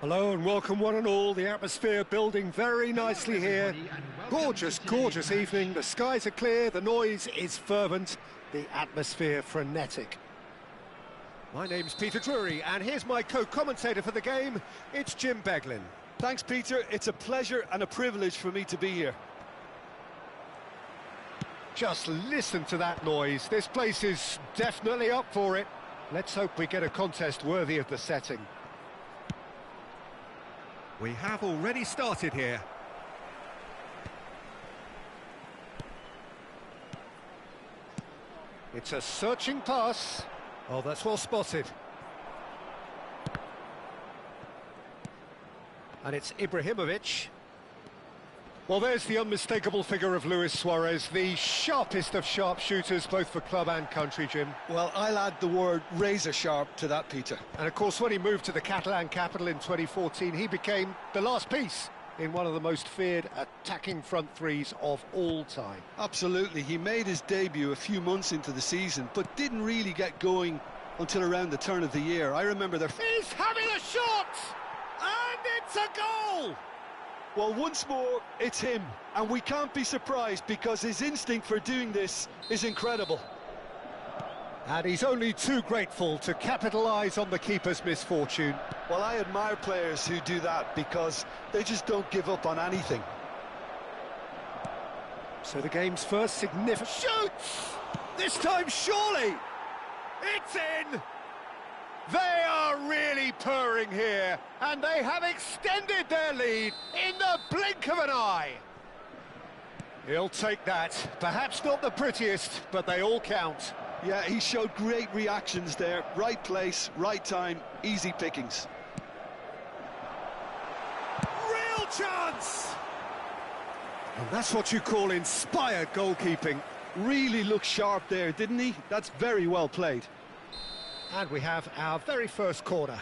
Hello and welcome one and all. The atmosphere building very nicely here. Gorgeous, gorgeous evening. The skies are clear, the noise is fervent, the atmosphere frenetic. My name's Peter Drury and here's my co-commentator for the game. It's Jim Beglin. Thanks, Peter. It's a pleasure and a privilege for me to be here. Just listen to that noise. This place is definitely up for it. Let's hope we get a contest worthy of the setting. We have already started here. It's a searching pass. Oh, that's well spotted. And it's Ibrahimovic. Well, there's the unmistakable figure of Luis Suarez, the sharpest of sharpshooters, both for club and country, Jim. Well, I'll add the word razor sharp to that, Peter. And of course, when he moved to the Catalan capital in 2014, he became the last piece in one of the most feared attacking front threes of all time. Absolutely. He made his debut a few months into the season, but didn't really get going until around the turn of the year. I remember He's having a shot! And it's a goal! Well, once more, it's him, and we can't be surprised because his instinct for doing this is incredible. And he's only too grateful to capitalise on the keeper's misfortune. Well, I admire players who do that because they just don't give up on anything. So the game's first significant... Shoots! This time, surely! It's in! They are really purring here, and they have extended their lead in the blink of an eye. He'll take that. Perhaps not the prettiest, but they all count. Yeah, he showed great reactions there. Right place, right time, easy pickings. Real chance! And that's what you call inspired goalkeeping. Really looked sharp there, didn't he? That's very well played. And we have our very first corner.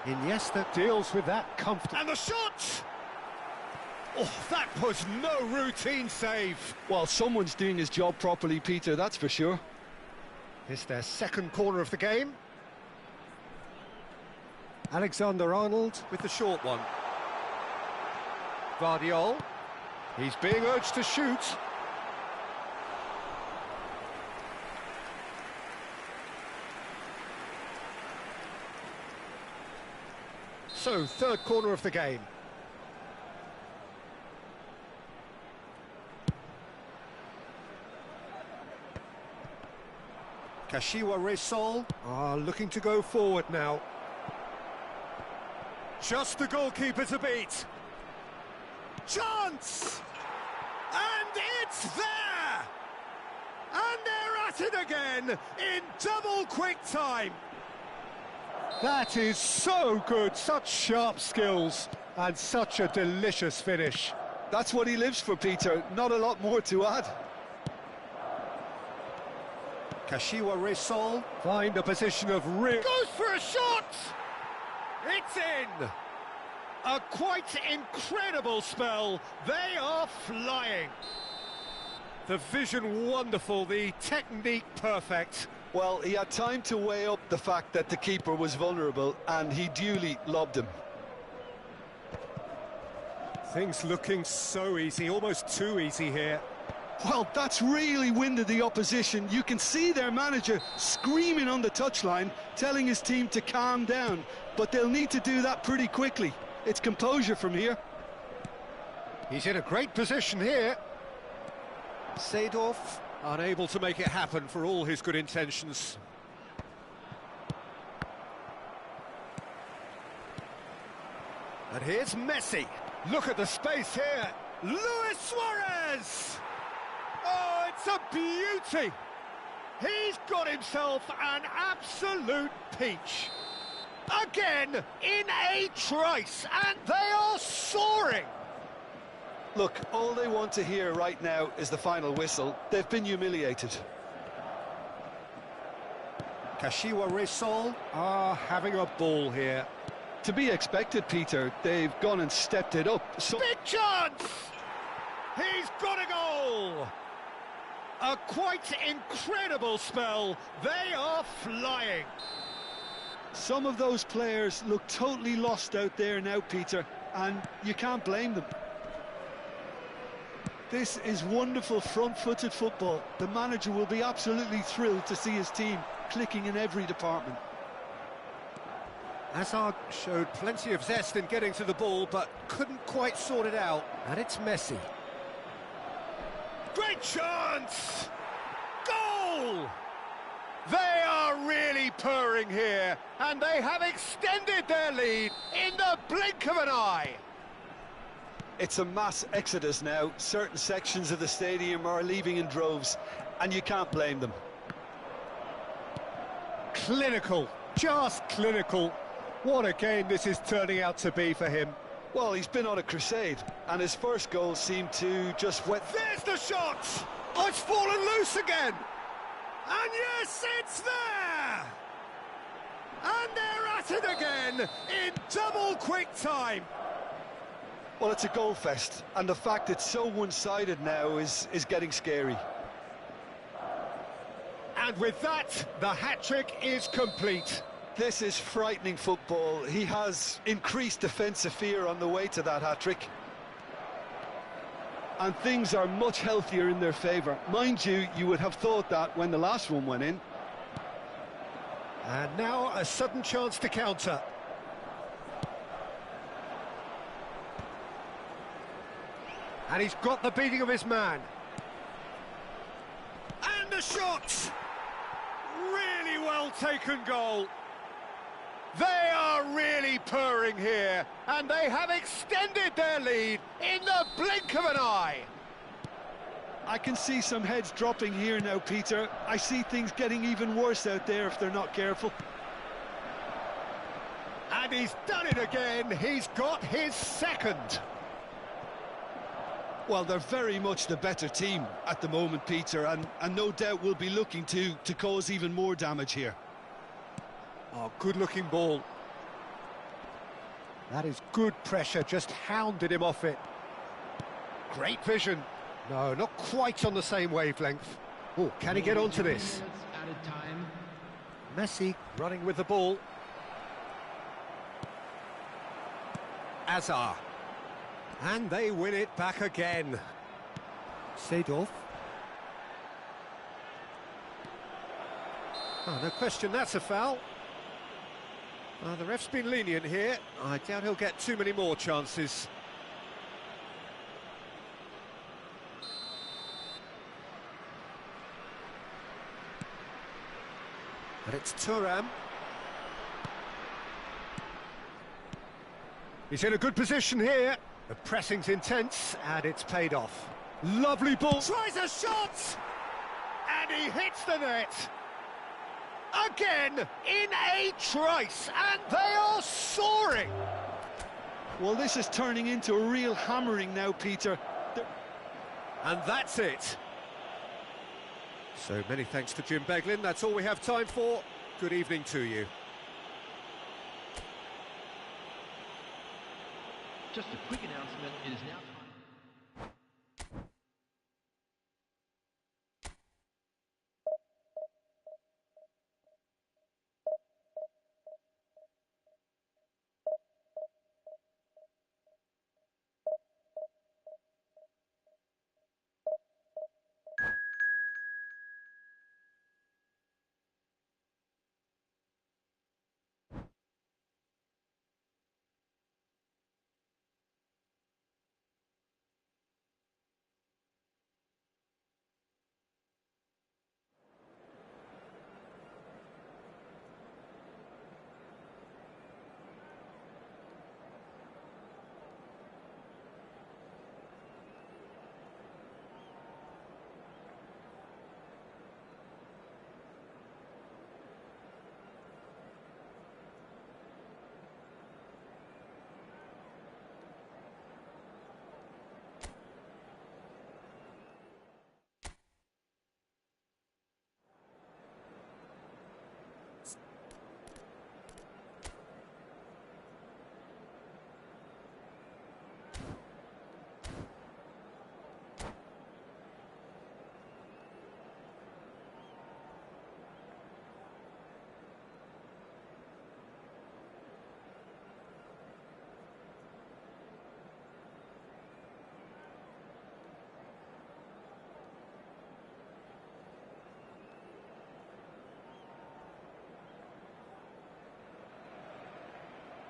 Iniesta deals with that comfortably. And the shot! Oh, that was no routine save. Well, someone's doing his job properly, Peter, that's for sure. It's their second corner of the game. Alexander-Arnold with the short one. Guardiola. He's being urged to shoot. So, third corner of the game. Kashiwa Resol are looking to go forward now. Just the goalkeeper to beat. Chance! And it's there! And they're at it again in double quick time. That is so good, such sharp skills and such a delicious finish. That's what he lives for, Peter, not a lot more to add. Kashiwa Resol find a position of real... Goes for a shot! It's in! A quite incredible spell, they are flying. The vision wonderful, the technique perfect. Well, he had time to weigh up the fact that the keeper was vulnerable, and he duly lobbed him. Things looking so easy, almost too easy here. Well, that's really winded the opposition. You can see their manager screaming on the touchline, telling his team to calm down, but they'll need to do that pretty quickly. It's composure from here. He's in a great position here. Seedorf unable to make it happen for all his good intentions. And here's Messi. Look at the space here. Luis Suarez! Oh, it's a beauty. He's got himself an absolute peach. Again, in a trice, and they are soaring. Look, all they want to hear right now is the final whistle. They've been humiliated. Kashiwa Resol are having a ball here. To be expected, Peter. They've gone and stepped it up. Big chance! He's got a goal! A quite incredible spell. They are flying. Some of those players look totally lost out there now, Peter, and you can't blame them. This is wonderful front-footed football. The manager will be absolutely thrilled to see his team clicking in every department. Hazard showed plenty of zest in getting to the ball, but couldn't quite sort it out. And it's Messi. Great chance! Goal! They are really purring here, and they have extended their lead in the blink of an eye. It's a mass exodus now. Certain sections of the stadium are leaving in droves, and you can't blame them. Clinical, just clinical. What a game this is turning out to be for him. Well, he's been on a crusade, and his first goal seemed to just wet... There's the shot! Oh, it's fallen loose again! And yes, it's there! And they're at it again, in double quick time. Well, it's a goal fest, and the fact it's so one-sided now is getting scary. And with that, the hat-trick is complete. This is frightening football. He has increased defensive fear on the way to that hat-trick. And things are much healthier in their favour. Mind you, you would have thought that when the last one went in. And now a sudden chance to counter. And he's got the beating of his man. And the shot! Really well taken goal. They are really purring here, and they have extended their lead in the blink of an eye. I can see some heads dropping here now, Peter. I see things getting even worse out there if they're not careful. And he's done it again. He's got his second. Well, they're very much the better team at the moment, Peter, and no doubt will be looking to cause even more damage here. Oh, good-looking ball. That is good pressure, just hounded him off it. Great vision. No, not quite on the same wavelength. Oh, can he get onto this? Messi running with the ball. Hazard. And they win it back again. Seedorf. Oh, no question, that's a foul. The ref's been lenient here. I doubt he'll get too many more chances. And it's Thuram. He's in a good position here. The pressing's intense, and it's paid off. Lovely ball. Tries a shot! And he hits the net. Again, in a trice, and they are soaring. Well, this is turning into a real hammering now, Peter. And that's it. So many thanks to Jim Beglin. That's all we have time for. Good evening to you. Just a quick announcement, it is now time.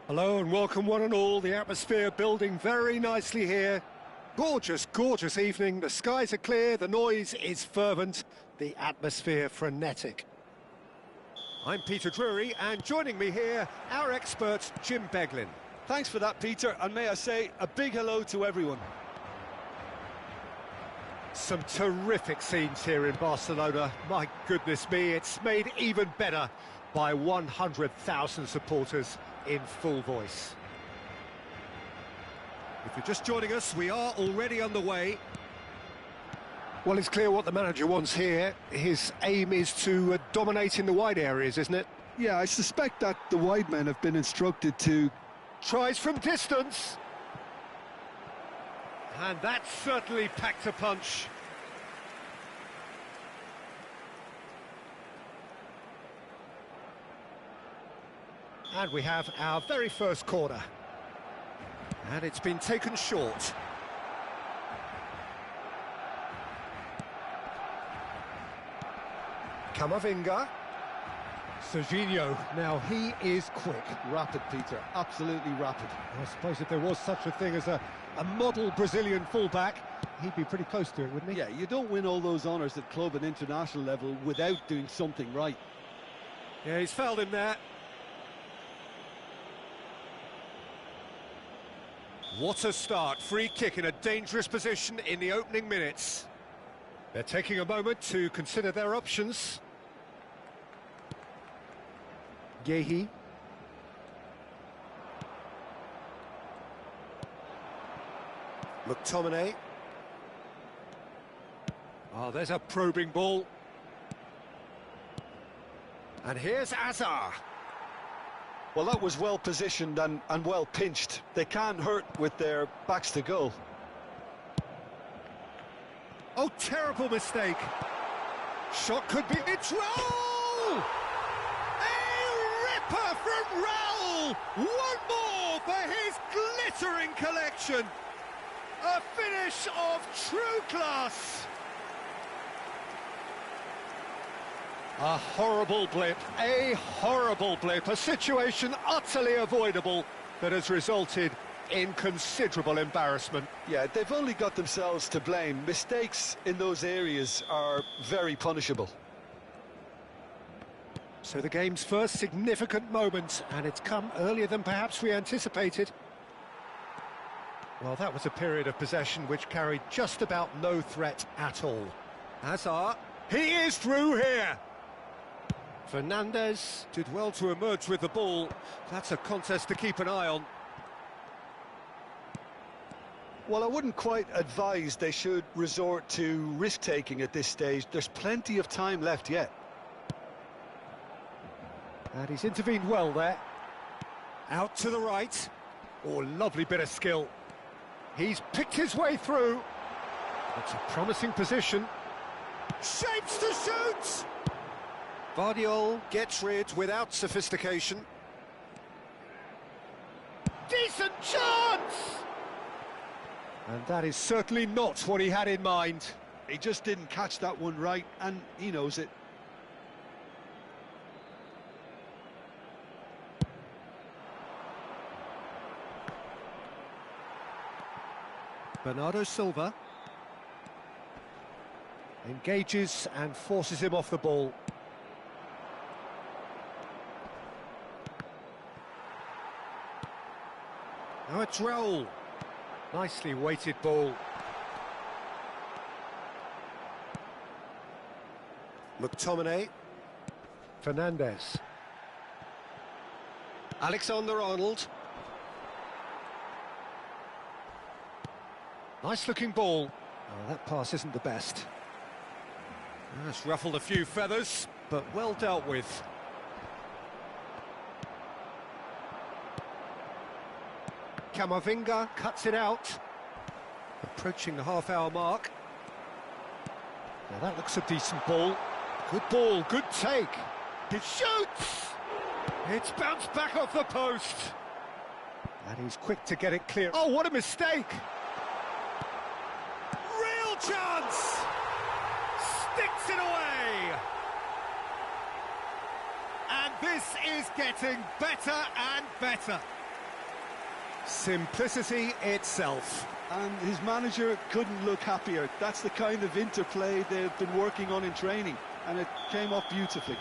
Hello and welcome one and all. The atmosphere building very nicely here. Gorgeous, gorgeous evening. The skies are clear, the noise is fervent, the atmosphere frenetic. I'm Peter Drury, and joining me here, our expert Jim Beglin. Thanks for that, Peter, and may I say a big hello to everyone. Some terrific scenes here in Barcelona. My goodness me, it's made even better by 100,000 supporters in full voice. If you're just joining us, we are already underway. Well, it's clear what the manager wants here. His aim is to dominate in the wide areas, isn't it? Yeah, I suspect that the wide men have been instructed to... Tries from distance. And that certainly packed a punch. And we have our very first corner. And it's been taken short. Camavinga. Serginho, now he is quick. Rapid, Peter, absolutely rapid. I suppose if there was such a thing as a model Brazilian fullback, he'd be pretty close to it, wouldn't he? Yeah, you don't win all those honours at club and international level without doing something right. Yeah, he's fouled him there. What a start. Free kick in a dangerous position in the opening minutes. They're taking a moment to consider their options. Yehi. McTominay. Oh, there's a probing ball. And here's Azar. Well, that was well positioned and well pinched. They can't hurt with their backs to goal. Oh, terrible mistake. Shot could be... It's Raul! A ripper from Raul! One more for his glittering collection. A finish of true class. A horrible blip, a situation utterly avoidable that has resulted in considerable embarrassment. Yeah, they've only got themselves to blame. Mistakes in those areas are very punishable. So the game's first significant moment, and it's come earlier than perhaps we anticipated. Well, that was a period of possession which carried just about no threat at all. Hazard, he is through here! Fernandes did well to emerge with the ball. That's a contest to keep an eye on. Well, I wouldn't quite advise they should resort to risk-taking at this stage. There's plenty of time left yet. And he's intervened well there. Out to the right. Oh, lovely bit of skill. He's picked his way through. It's a promising position. Shapes to shoot! Vardiol gets rid without sophistication. Decent chance! And that is certainly not what he had in mind. He just didn't catch that one right, and he knows it. Bernardo Silva engages and forces him off the ball. Now it's Raul. Nicely weighted ball. McTominay. Fernandes. Alexander-Arnold. Nice looking ball. Oh, that pass isn't the best. That's ruffled a few feathers, but well dealt with. Camavinga cuts it out. Approaching the half-hour mark. Now that looks a decent ball. Good ball, good take. It shoots! It's bounced back off the post. And he's quick to get it clear. Oh, what a mistake! Real chance! Sticks it away! And this is getting better and better. Simplicity itself. And his manager couldn't look happier. That's the kind of interplay they've been working on in training, and it came off beautifully.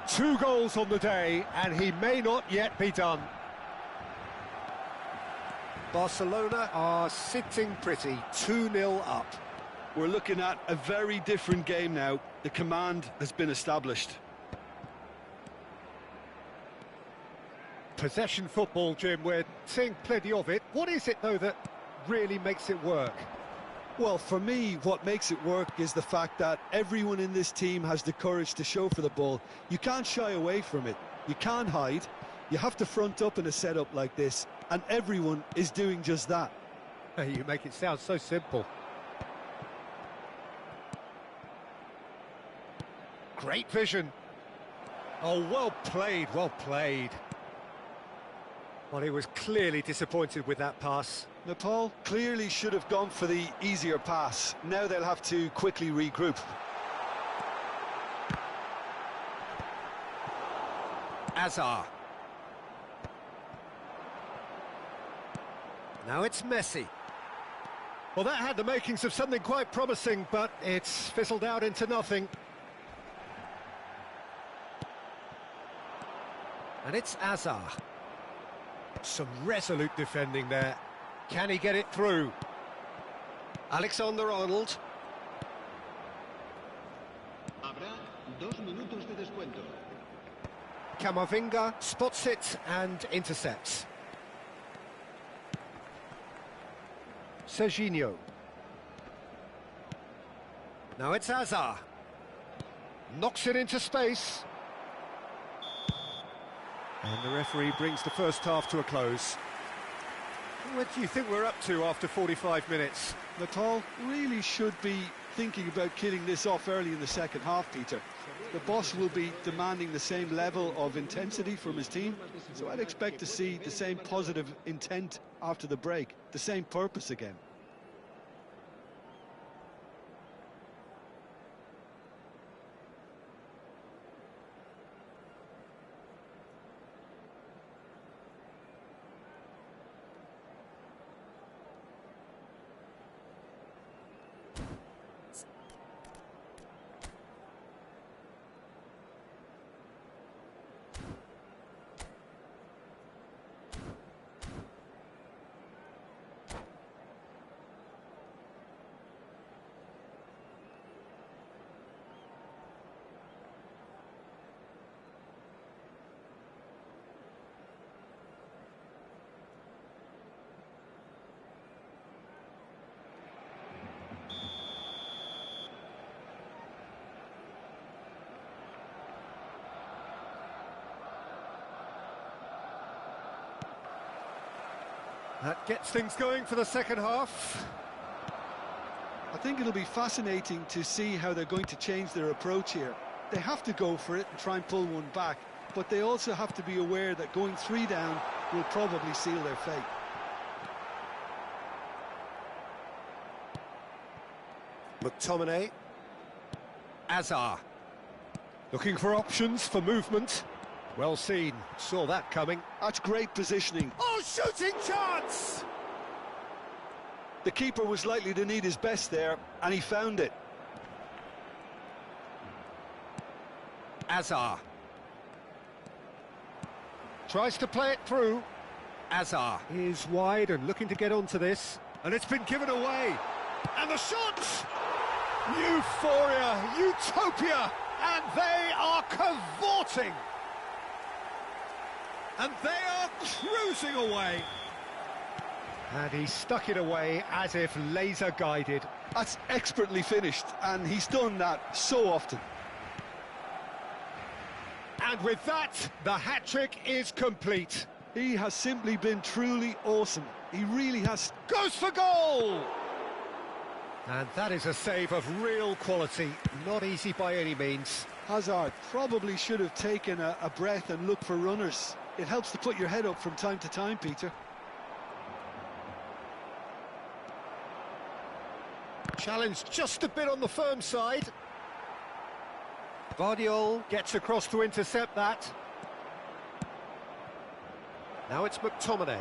2 goals on the day, and he may not yet be done. Barcelona are sitting pretty, 2-0 up. We're looking at a very different game now. The command has been established. Possession football, Jim, we're seeing plenty of it. What is it, though, that really makes it work? Well, for me, what makes it work is the fact that everyone in this team has the courage to show for the ball. You can't shy away from it. You can't hide. You have to front up in a setup like this, and everyone is doing just that. You make it sound so simple. Great vision. Oh, well played, well played. Well, he was clearly disappointed with that pass. Nepal clearly should have gone for the easier pass. Now they'll have to quickly regroup. Azar. Now it's Messi. Well, that had the makings of something quite promising, but it's fizzled out into nothing. And it's Azar. Some resolute defending there. Can he get it through? Alexander-Arnold. Habrá 2 minutos de descuento. Camavinga spots it and intercepts. Serginho. Now it's Azar. Knocks it into space. And the referee brings the first half to a close. What do you think we're up to after 45 minutes? Nepal really should be thinking about killing this off early in the second half, Peter. The boss will be demanding the same level of intensity from his team, so I'd expect to see the same positive intent after the break, the same purpose again. That gets things going for the second half. I think it'll be fascinating to see how they're going to change their approach here. They have to go for it and try and pull one back, but they also have to be aware that going 3 down will probably seal their fate. McTominay. Azar. Looking for options for movement. Well seen, saw that coming. That's great positioning. Oh, shooting chance! The keeper was likely to need his best there, and he found it. Azar. Tries to play it through. Azar is wide and looking to get onto this. And it's been given away. And the shot! Euphoria, utopia, and they are cavorting. And they are cruising away. And he stuck it away as if laser-guided. That's expertly finished, and he's done that so often. And with that, the hat-trick is complete. He has simply been truly awesome. He really has. Goes for goal! And that is a save of real quality. Not easy by any means. Hazard probably should have taken a breath and looked for runners. It helps to put your head up from time to time, Peter. Challenged just a bit on the firm side. Vardiol gets across to intercept that. Now it's McTominay.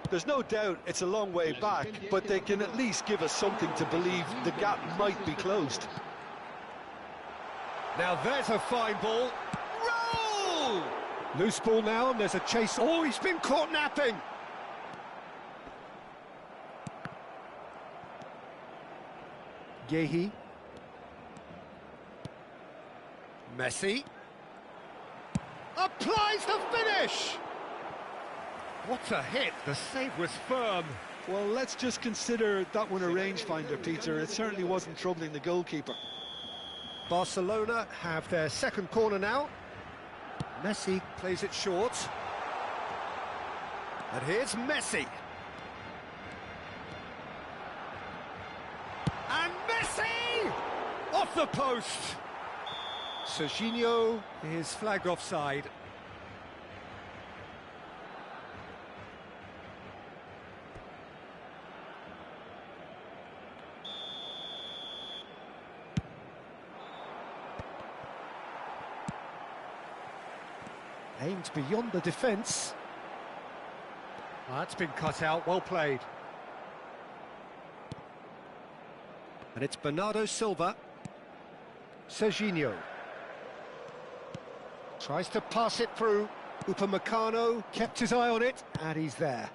There's no doubt it's a long way back, but they can at least give us something to believe the gap might be closed. Now there's a fine ball. Roll! Loose ball now, and there's a chase. Oh, he's been caught napping. Gehi. Messi. Applies the finish! What a hit, the save was firm. Well, let's just consider that one a rangefinder, Peter. It certainly wasn't troubling the goalkeeper. Barcelona have their second corner now. Messi plays it short. And here's Messi. And Messi! Off the post! Serginho is flagged offside. Aimed beyond the defence. That's been cut out, well played. And it's Bernardo Silva. Serginho. Tries to pass it through. Upamecano kept his eye on it, and he's there.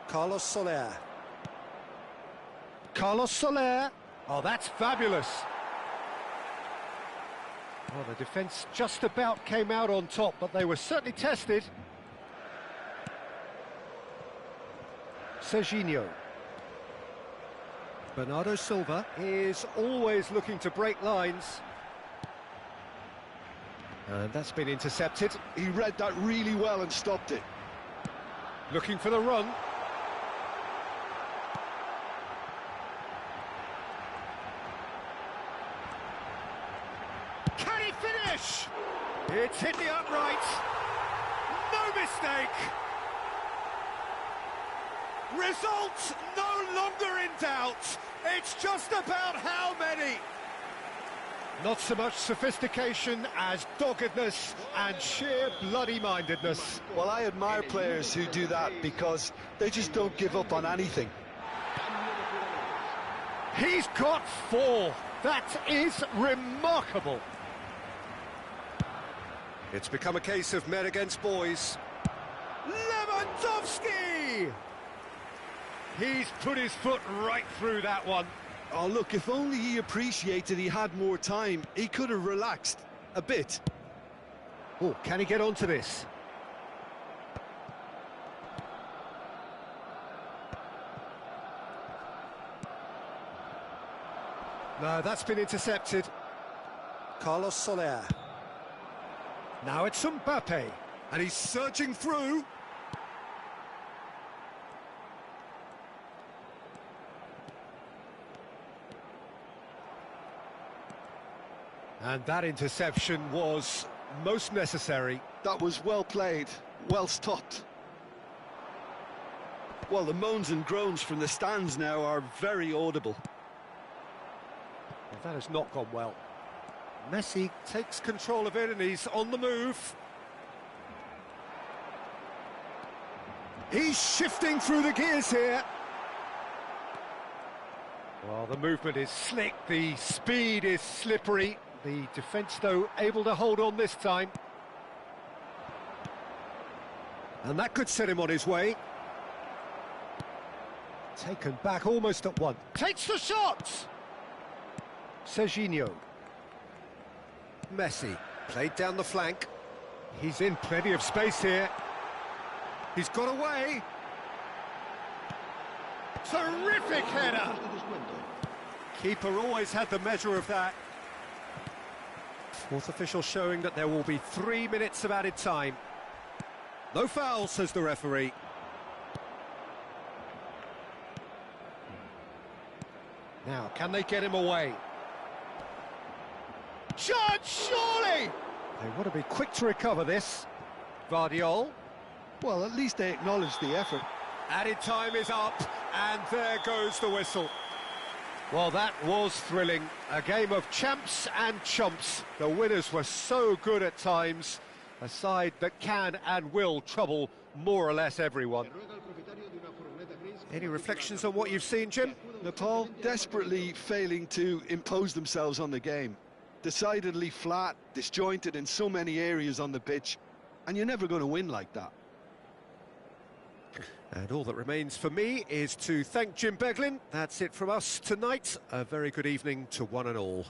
Carlos Soler. Carlos Soler. Oh, that's fabulous. Well, the defence just about came out on top, but they were certainly tested. Serginho. Bernardo Silva is always looking to break lines. And that's been intercepted. He read that really well and stopped it. Looking for the run. Can he finish? It's hit the upright. No mistake. Result no longer in doubt. It's just about how many. Not so much sophistication as doggedness and sheer bloody-mindedness. Well, I admire players who do that because they just don't give up on anything. He's got 4. That is remarkable. It's become a case of men against boys. Lewandowski! He's put his foot right through that one. Oh, look, if only he appreciated he had more time, he could have relaxed a bit. Oh, can he get onto this? No, that's been intercepted. Carlos Soler. Now it's Mbappe, and he's surging through. And that interception was most necessary. That was well played, well stopped. Well, the moans and groans from the stands now are very audible. Well, that has not gone well. Messi takes control of it and he's on the move. He's shifting through the gears here. Well, the movement is slick, the speed is slippery. The defence, though, able to hold on this time. And that could set him on his way. Taken back almost at once. Takes the shot! Serginho. Messi, played down the flank. He's in plenty of space here. He's got away. Terrific header! Keeper always had the measure of that. Fourth official showing that there will be 3 minutes of added time. No foul, says the referee. Now, can they get him away? Chance, surely! They want to be quick to recover this. Vardiol. Well, at least they acknowledge the effort. Added time is up, and there goes the whistle. Well, that was thrilling. A game of champs and chumps. The winners were so good at times, A side that can and will trouble more or less everyone. Any reflections on what you've seen, Jim? Nepal desperately failing to impose themselves on the game. Decidedly flat, disjointed in so many areas on the pitch, and you're never going to win like that. And all that remains for me is to thank Jim Beglin. That's it from us tonight. A very good evening to one and all.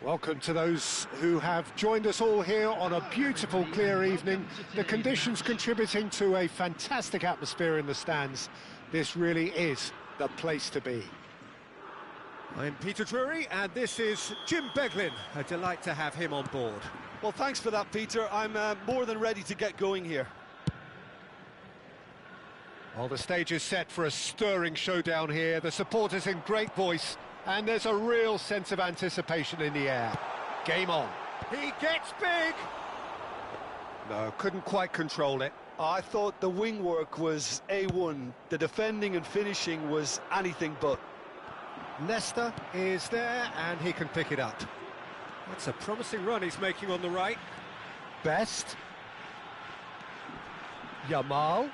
Welcome to those who have joined us all here on a beautiful, clear evening. The conditions contributing to a fantastic atmosphere in the stands. This really is the place to be. I'm Peter Drury, and this is Jim Beglin. A delight to have him on board. Well, thanks for that, Peter. I'm more than ready to get going here. Well, the stage is set for a stirring showdown here. The supporters in great voice. And there's a real sense of anticipation in the air. Game on. He gets big! No, couldn't quite control it. I thought the wing work was A1. The defending and finishing was anything but. Nesta is there, and he can pick it up. That's a promising run he's making on the right. Best. Yamal.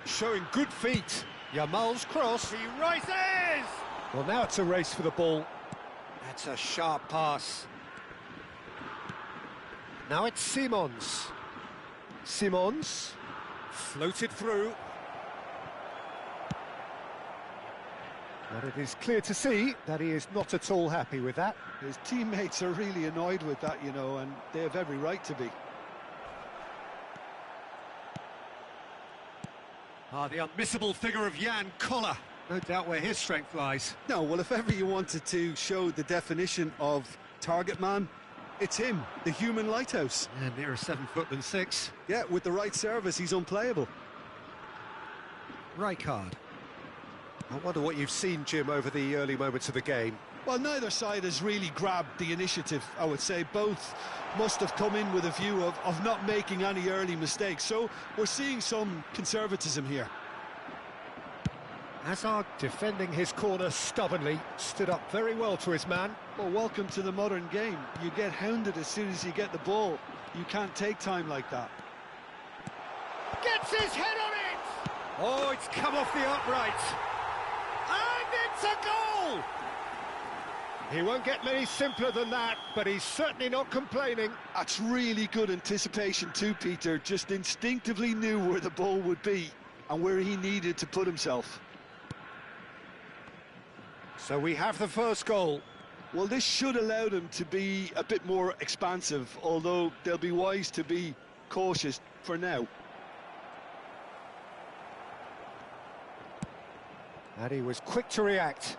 Showing good feet. Yamal's cross, he rises! Well, now it's a race for the ball. That's a sharp pass. Now it's Simons. Simons. Floated through. But it is clear to see that he is not at all happy with that. His teammates are really annoyed with that, you know, and they have every right to be. Ah, the unmissable figure of Jan Koller. No doubt where his strength lies. No, well, if ever you wanted to show the definition of target man, it's him, the human lighthouse. And nearer 7 foot than 6. Yeah, with the right service, he's unplayable. Rijkaard. I wonder what you've seen, Jim, over the early moments of the game. Well, neither side has really grabbed the initiative, I would say. Both must have come in with a view of not making any early mistakes. So we're seeing some conservatism here. Hazard defending his corner stubbornly, stood up very well to his man. Well, welcome to the modern game. You get hounded as soon as you get the ball. You can't take time like that. Gets his head on it! Oh, it's come off the upright. And it's a goal! He won't get many simpler than that, but he's certainly not complaining. That's really good anticipation too, Peter. Just instinctively knew where the ball would be and where he needed to put himself. So we have the first goal. Well, this should allow them to be a bit more expansive, although they'll be wise to be cautious for now. And he was quick to react.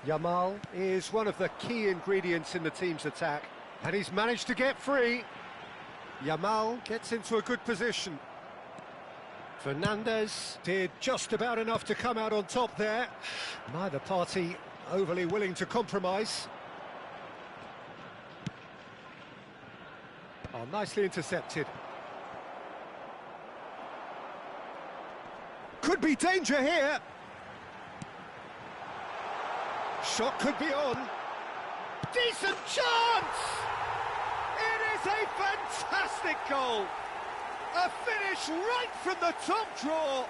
Yamal is one of the key ingredients in the team's attack, and he's managed to get free. Yamal gets into a good position. Fernandez did just about enough to come out on top there. Neither party overly willing to compromise. Oh, nicely intercepted. Could be danger here. Shot could be on. Decent chance! It is a fantastic goal. A finish right from the top draw.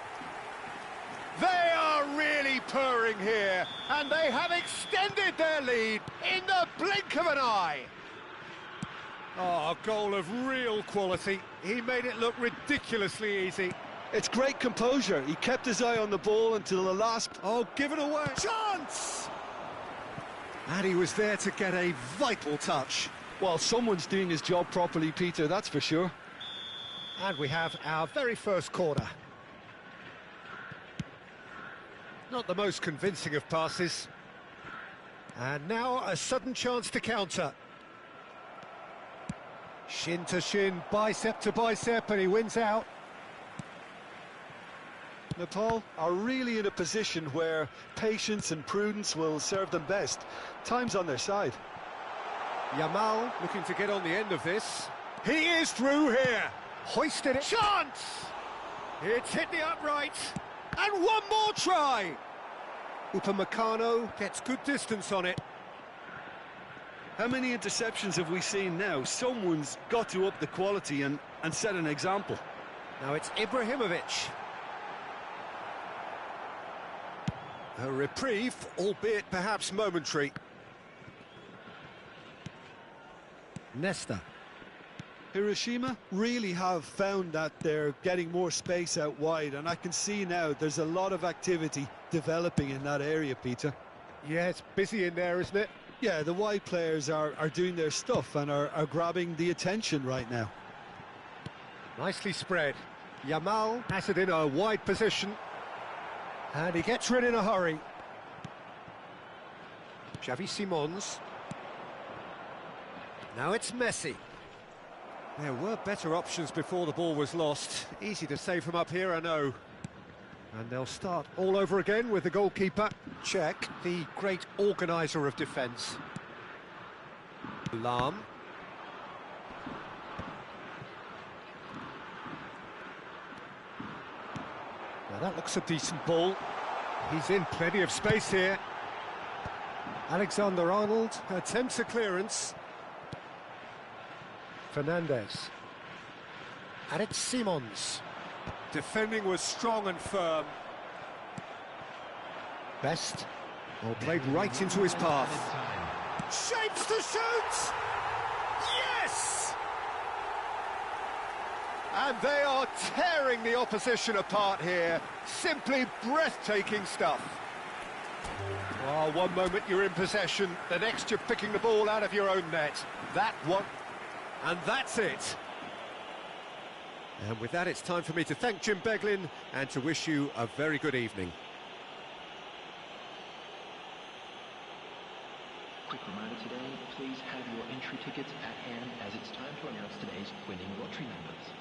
They are really purring here, and they have extended their lead in the blink of an eye. Oh, a goal of real quality. He made it look ridiculously easy. It's great composure. He kept his eye on the ball until the last... Oh, give it away. Chance! And he was there to get a vital touch. Well, someone's doing his job properly, Peter, that's for sure. And we have our very first corner. Not the most convincing of passes. And now a sudden chance to counter. Shin to shin, bicep to bicep, and he wins out. Nepal are really in a position where patience and prudence will serve them best. Time's on their side. Yamal looking to get on the end of this. He is through here. Hoisted it. Chance! It's hit the upright. And one more try. Upamecano gets good distance on it. How many interceptions have we seen now? Someone's got to up the quality and set an example. Now it's Ibrahimovic. A reprieve, albeit perhaps momentary. Nesta. Hiroshima really have found that they're getting more space out wide, and I can see now there's a lot of activity developing in that area, Peter. Yeah, it's busy in there, isn't it? Yeah, the wide players are doing their stuff and are grabbing the attention right now. Nicely spread. Yamal has it in a wide position. And he gets rid in a hurry. Xavi Simons. Now it's Messi. There were better options before the ball was lost. Easy to save from up here, I know. And they'll start all over again with the goalkeeper. Check, the great organiser of defence. Lam. Now that looks a decent ball. He's in plenty of space here. Alexander-Arnold attempts a clearance. Fernandez. And it's Simons. Defending was strong and firm. Best. Well, played right into his path. Shapes to shoot! Yes! And they are tearing the opposition apart here. Simply breathtaking stuff. Oh, one moment you're in possession, the next you're picking the ball out of your own net. That one. And that's it. And with that, it's time for me to thank Jim Beglin and to wish you a very good evening. Quick reminder today, please have your entry tickets at hand as it's time to announce today's winning lottery numbers.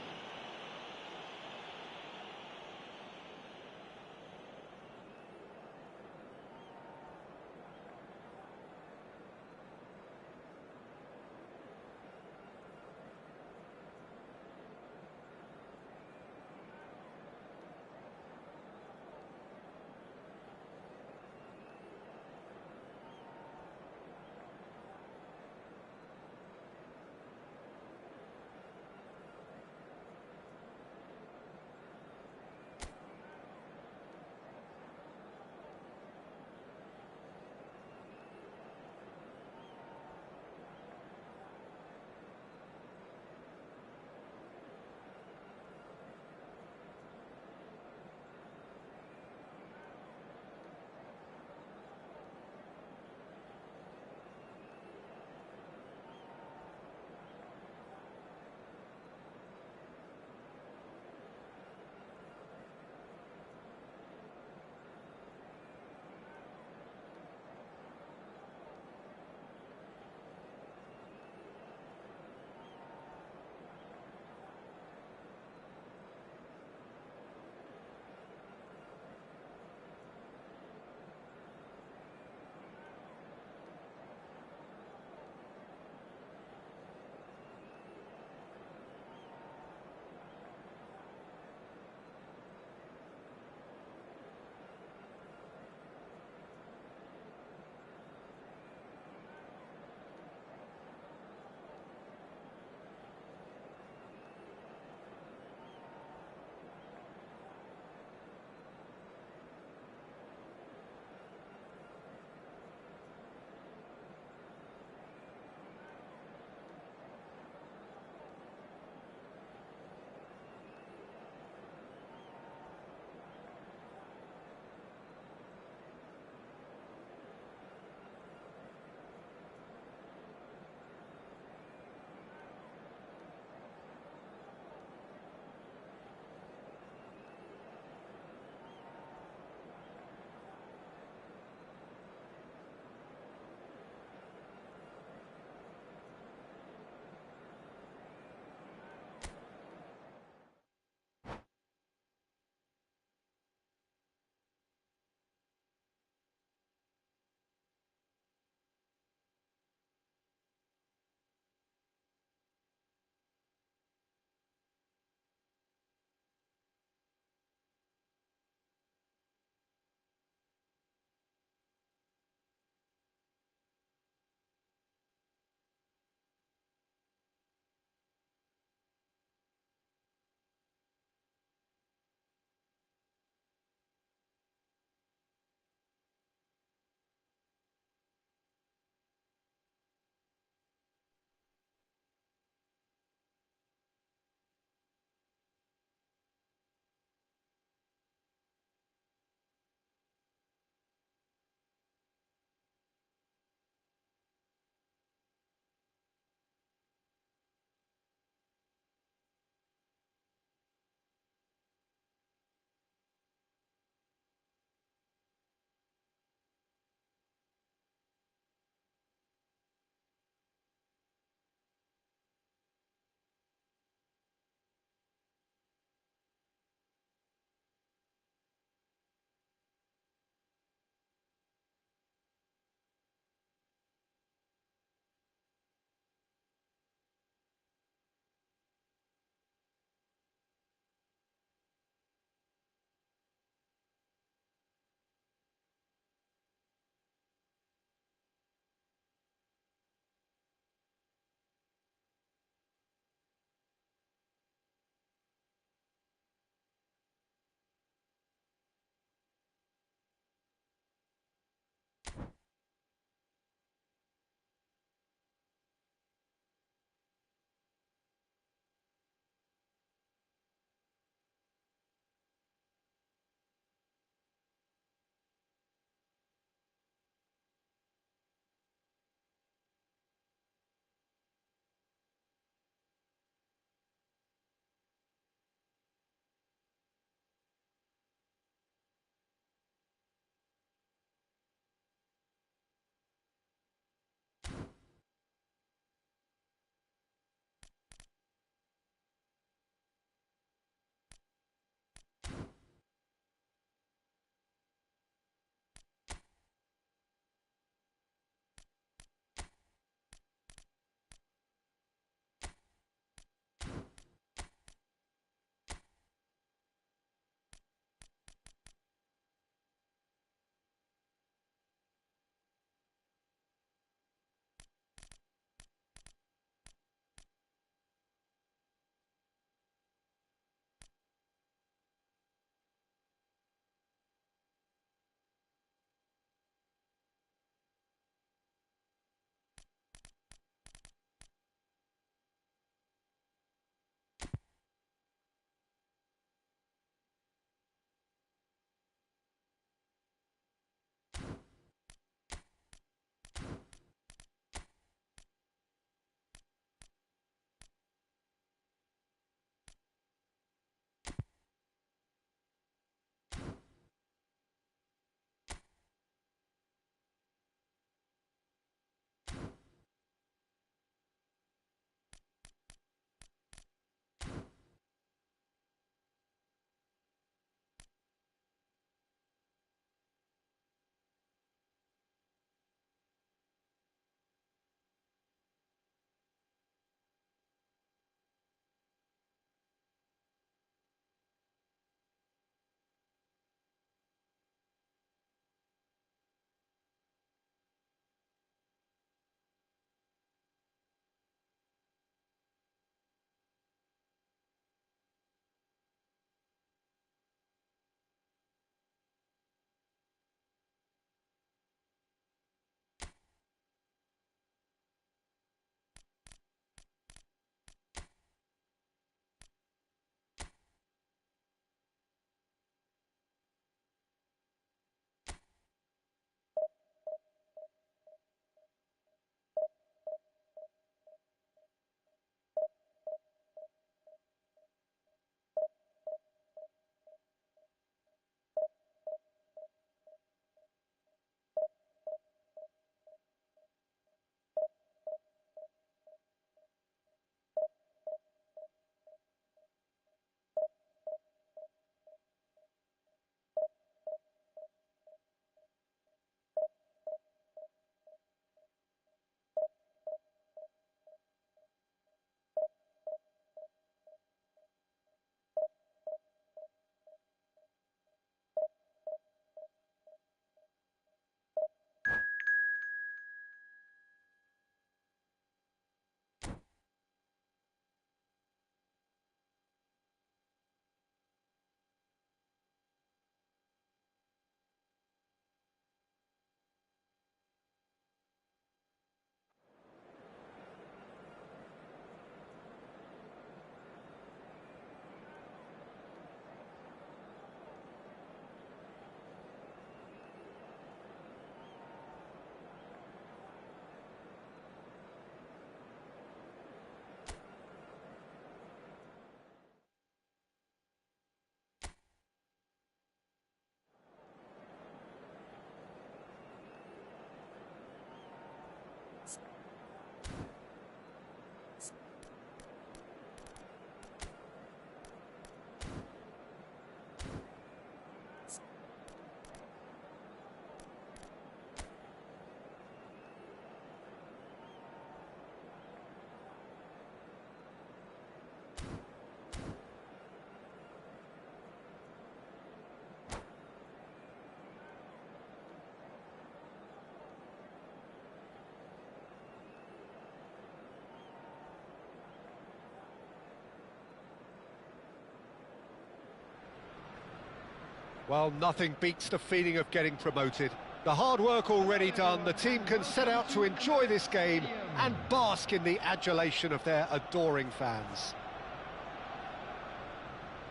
Well, nothing beats the feeling of getting promoted. The hard work already done, the team can set out to enjoy this game and bask in the adulation of their adoring fans.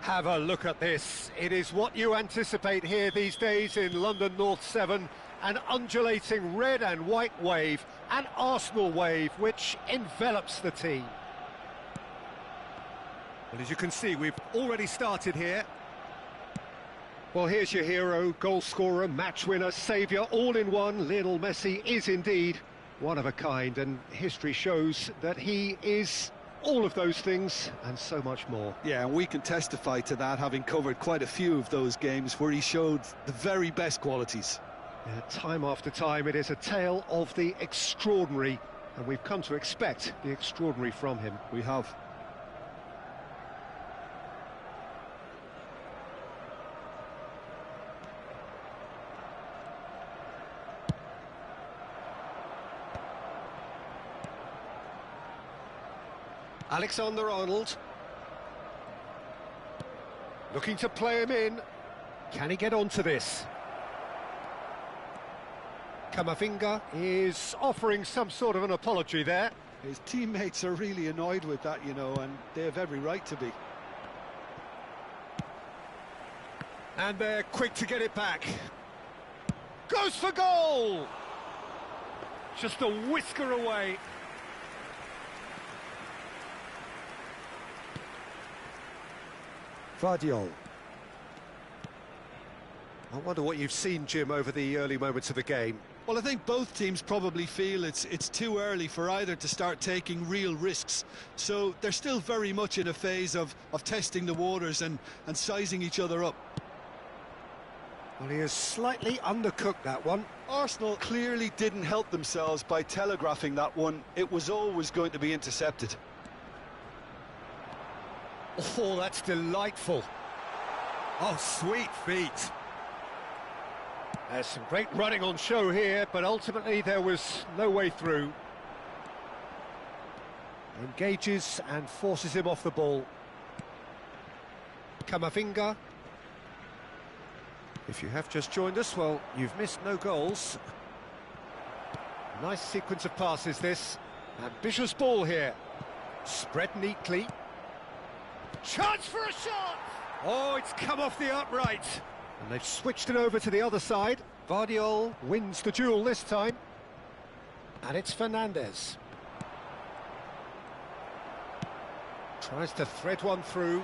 Have a look at this. It is what you anticipate here these days in London North 7. An undulating red and white wave, an Arsenal wave which envelops the team. Well, as you can see, we've already started here. Well, here's your hero, goal scorer, match winner, saviour, all in one. Lionel Messi is indeed one of a kind, and history shows that he is all of those things and so much more. Yeah, and we can testify to that, having covered quite a few of those games where he showed the very best qualities. Yeah, time after time, it is a tale of the extraordinary, and we've come to expect the extraordinary from him. We have. Alexander-Arnold. Looking to play him in. Can he get onto this? Camavinga is offering some sort of an apology there. His teammates are really annoyed with that, you know, and they have every right to be. And they're quick to get it back. Goes for goal! Just a whisker away. Vardiol. I wonder what you've seen, Jim, over the early moments of the game. Well, I think both teams probably feel it's too early for either to start taking real risks. So they're still very much in a phase of testing the waters and sizing each other up. Well, he has slightly undercooked that one. Arsenal clearly didn't help themselves by telegraphing that one. It was always going to be intercepted. Oh, that's delightful. Oh, sweet feet. There's some great running on show here, but ultimately there was no way through. Engages and forces him off the ball. Camavinga. If you have just joined us, well, you've missed no goals. Nice sequence of passes, this. Ambitious ball here. Spread neatly. Chance for a shot! Oh, it's come off the upright. And they've switched it over to the other side. Vardiol wins the duel this time. And it's Fernandez. Tries to thread one through.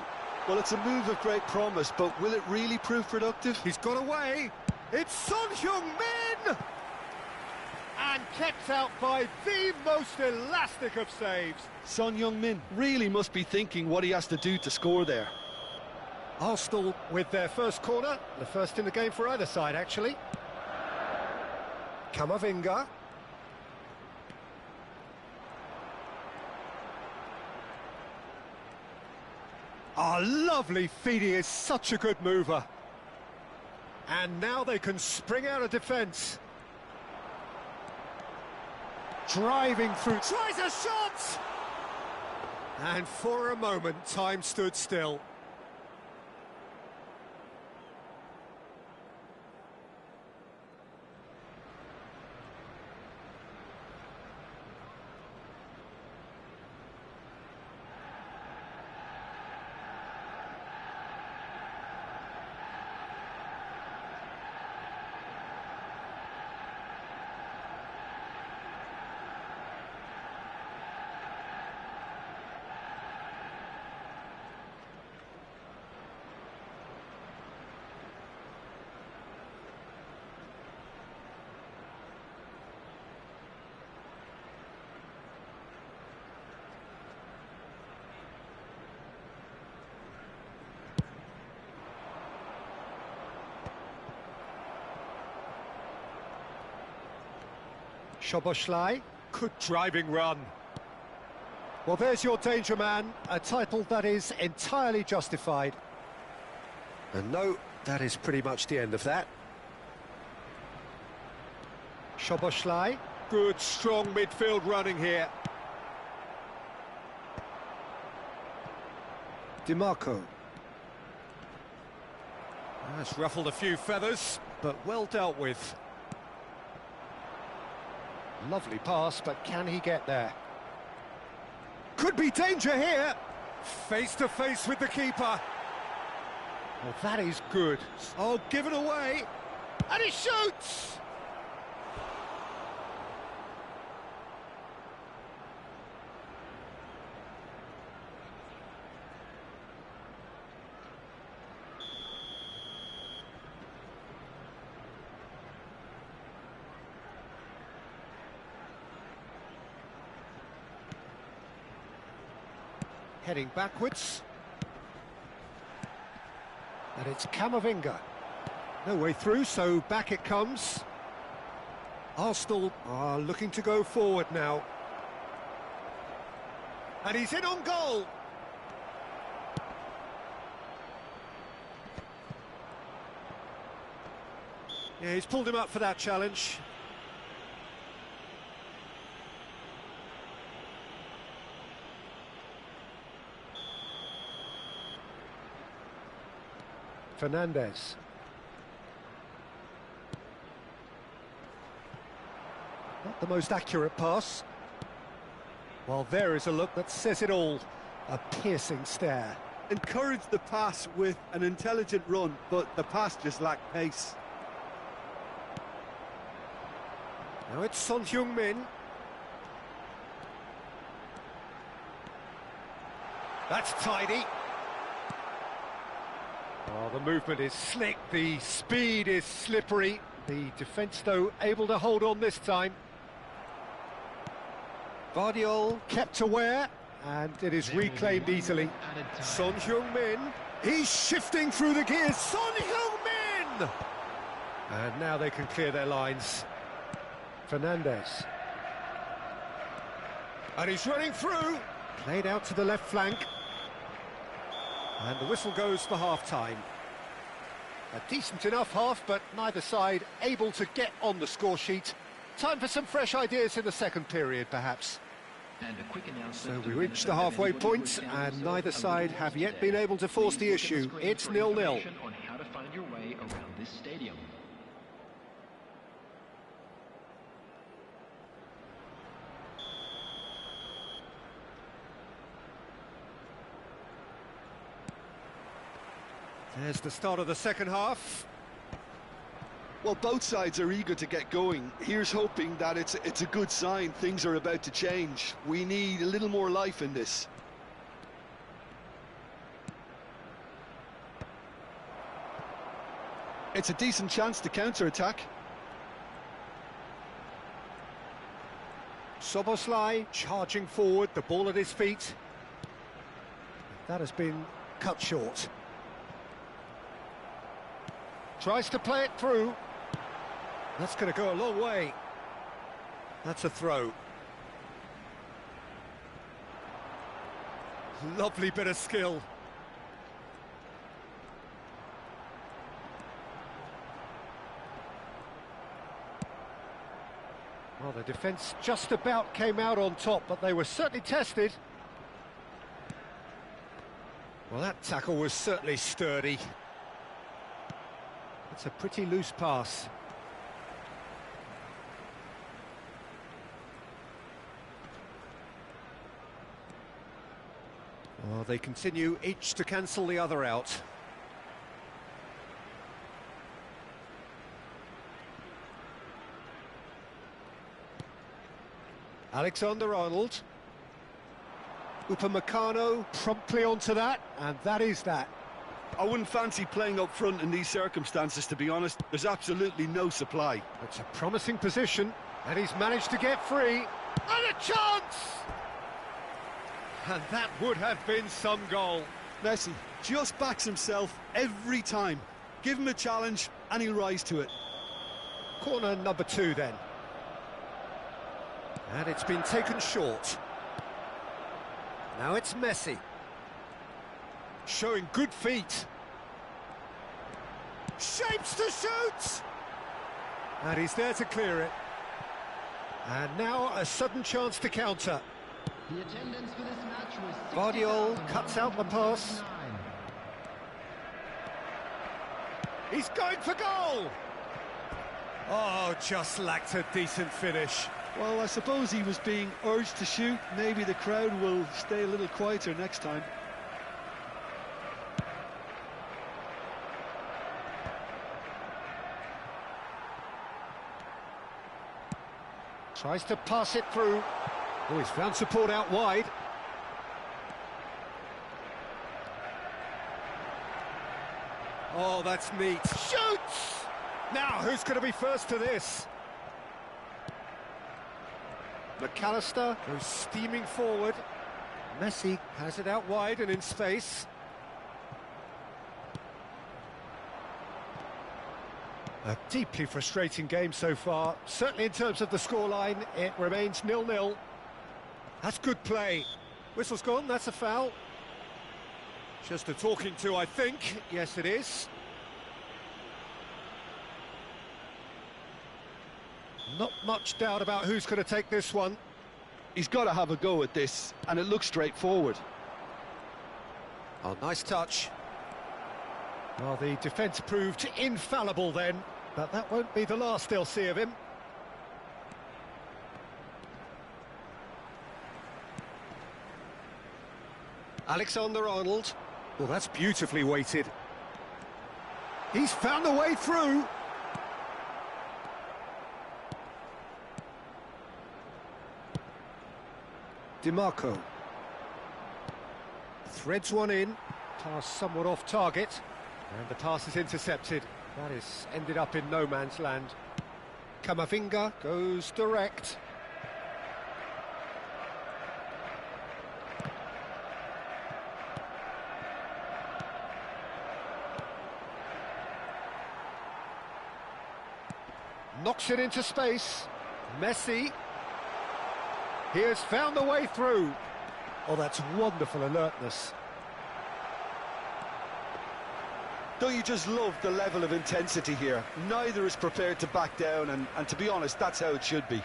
Well, it's a move of great promise, but will it really prove productive? He's got away. It's Son Heung-min! And kept out by the most elastic of saves. Son Heung-min really must be thinking what he has to do to score there. Arsenal with their first corner, the first in the game for either side, actually. Camavinga. Ah, lovely feet, he is such a good mover. And now they can spring out of defence. Driving through, tries a shot! And for a moment, time stood still. Szoboszlai, good driving run. Well, there's your danger man, a title that is entirely justified. And no, that is pretty much the end of that. Szoboszlai, good strong midfield running here. DiMarco. That's ruffled a few feathers, but well dealt with. Lovely pass, but can he get there? Could be danger here. Face to face with the keeper. Well, that is good. Oh, given away. And he shoots! Heading backwards. And it's Camavinga. No way through, so back it comes. Arsenal are looking to go forward now. And he's in on goal. Yeah, he's pulled him up for that challenge. Fernandez. Not the most accurate pass. Well, there is a look that says it all. A piercing stare. Encouraged the pass with an intelligent run, but the pass just lacked pace. Now it's Son Heung-min. That's tidy. Oh, the movement is slick, the speed is slippery. The defence, though, able to hold on this time. Vardiol kept aware, and it is reclaimed easily. Son Heung-min, he's shifting through the gears. Son Heung-min! And now they can clear their lines. Fernandez. And he's running through. Played out to the left flank. And the whistle goes for half-time. A decent enough half, but neither side able to get on the score sheet. Time for some fresh ideas in the second period, perhaps. And a quick so we reach the halfway point, and neither side have yet been able to force the issue. It's 0-0. On how to find your way around this stadium. There's the start of the second half. Well, both sides are eager to get going. Here's hoping that it's a good sign. Things are about to change. We need a little more life in this. It's a decent chance to counter-attack. Szoboszlai charging forward, the ball at his feet. That has been cut short. Tries to play it through. That's going to go a long way. That's a throw. Lovely bit of skill. Well, the defence just about came out on top, but they were certainly tested. Well, that tackle was certainly sturdy. It's a pretty loose pass. Oh, they continue each to cancel the other out. Alexander-Arnold. Upamecano promptly onto that, and that is that. I wouldn't fancy playing up front in these circumstances, to be honest. There's absolutely no supply. It's a promising position, and he's managed to get free. And a chance! And that would have been some goal. Messi just backs himself every time. Give him a challenge, and he'll rise to it. Corner number 2, then. And it's been taken short. Now it's Messi. Showing good feet. Shapes to shoot! And he's there to clear it. And now a sudden chance to counter. The attendance for this match was Vardiol cuts out the pass. He's going for goal! Oh, just lacked a decent finish. Well, I suppose he was being urged to shoot. Maybe the crowd will stay a little quieter next time. Tries to pass it through. Oh, he's found support out wide. Oh, that's neat. Shoots! Now, who's going to be first to this? McAllister goes steaming forward. Messi has it out wide and in space. A deeply frustrating game so far. Certainly in terms of the scoreline, it remains 0-0. That's good play. Whistle's gone, that's a foul. Just a talking to, I think. Yes, it is. Not much doubt about who's going to take this one. He's got to have a go at this, and it looks straightforward. Oh, nice touch. Well, the defence proved infallible then, but that won't be the last they'll see of him. Alexander-Arnold. Well, that's beautifully weighted. He's found a way through. DiMarco. Threads one in. Pass somewhat off target. And the pass is intercepted. That is ended up in no man's land. Camavinga goes direct. Knocks it into space. Messi. He has found the way through. Oh, that's wonderful alertness. Don't you just love the level of intensity here? Neither is prepared to back down, and to be honest, that's how it should be.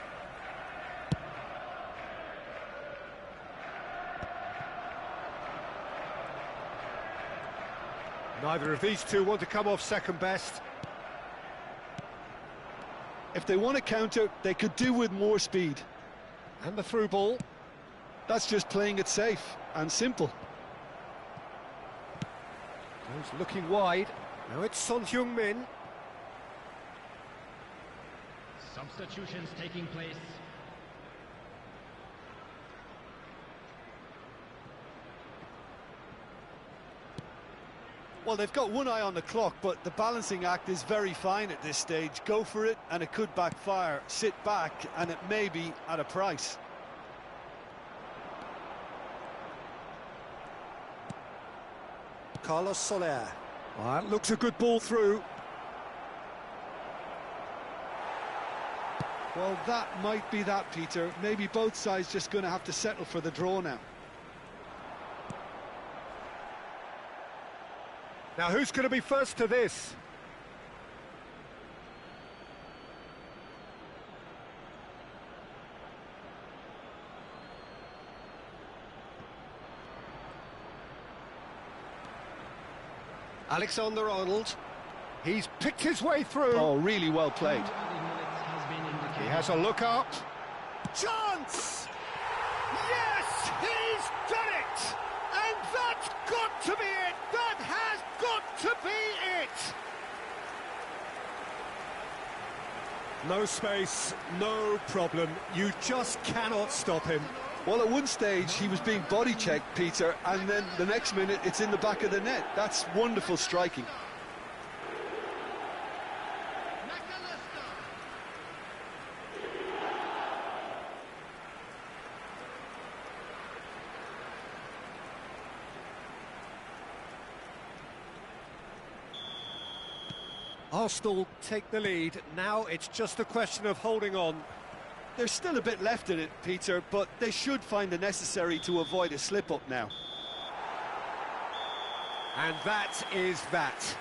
Neither of these two want to come off second best. If they want to counter, they could do with more speed. And the through ball. That's just playing it safe and simple. Goes looking wide. Now it's Son Heung-min. Substitutions taking place. Well, they've got one eye on the clock, but the balancing act is very fine at this stage. Go for it, and it could backfire. Sit back, and it may be at a price. Carlos Soler. Well, that looks a good ball through. Well, that might be that, Peter. Maybe both sides just going to have to settle for the draw now. Now, who's going to be first to this? Alexander-Arnold. He's picked his way through. Oh, really well played. He has a look up. Chance! Yes, he's done it! And that's got to be it! That has got to be it! No space, no problem. You just cannot stop him. Well, at one stage, he was being body-checked, Peter, and then the next minute, it's in the back of the net. That's wonderful striking. Arsenal take the lead. Now it's just a question of holding on. There's still a bit left in it, Peter, but they should find the necessary to avoid a slip-up now. And that is that.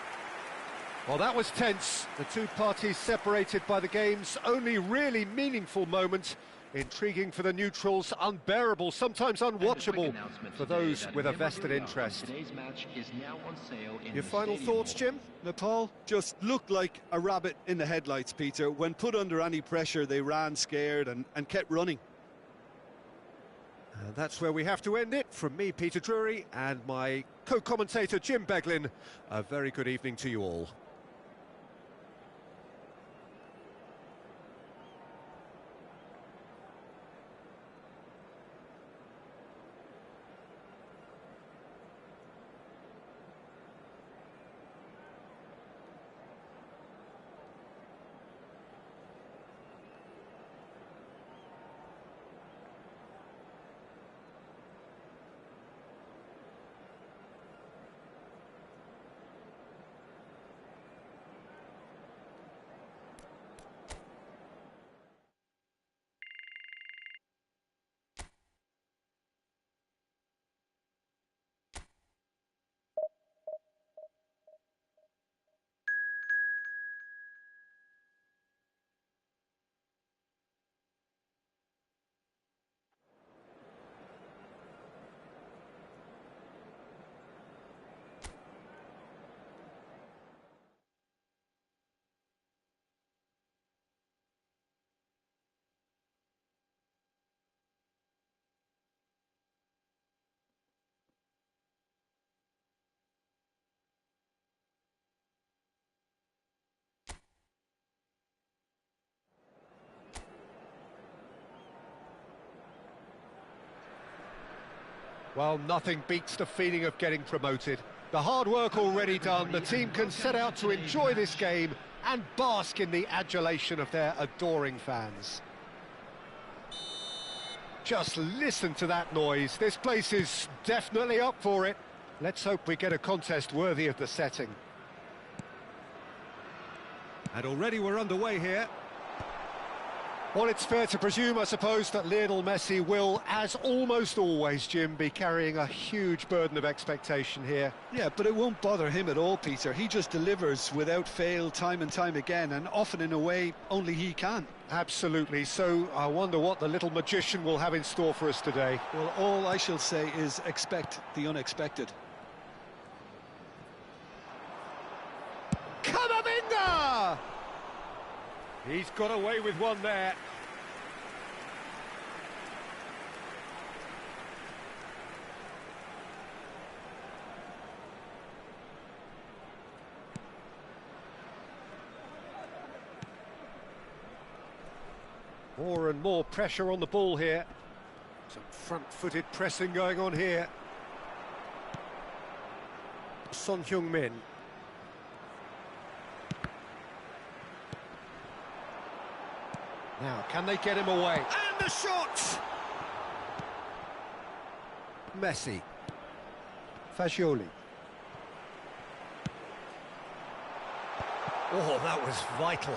Well, that was tense. The two parties separated by the game's only really meaningful moment. Intriguing for the neutrals, unbearable, sometimes unwatchable for those with a vested interest. Today's match is now on sale in Your the final stadium thoughts, hall. Jim? Nepal just looked like a rabbit in the headlights, Peter. When put under any pressure, they ran scared and kept running. And that's where we have to end it. From me, Peter Drury, and my co-commentator, Jim Beglin, a very good evening to you all. Well, nothing beats the feeling of getting promoted. The hard work already done, the team can set out to enjoy this game and bask in the adulation of their adoring fans. Just listen to that noise. This place is definitely up for it. Let's hope we get a contest worthy of the setting. And already we're underway here. Well, it's fair to presume, I suppose, that Lionel Messi will, as almost always, Jim, be carrying a huge burden of expectation here. Yeah, but it won't bother him at all, Peter. He just delivers without fail time and time again, and often in a way only he can. Absolutely. So I wonder what the little magician will have in store for us today. Well, all I shall say is expect the unexpected. Camavinga! He's got away with one there. More and more pressure on the ball here. Some front-footed pressing going on here. Son Heung-min. Now, can they get him away? And the shot! Messi. Fagioli. Oh, that was vital.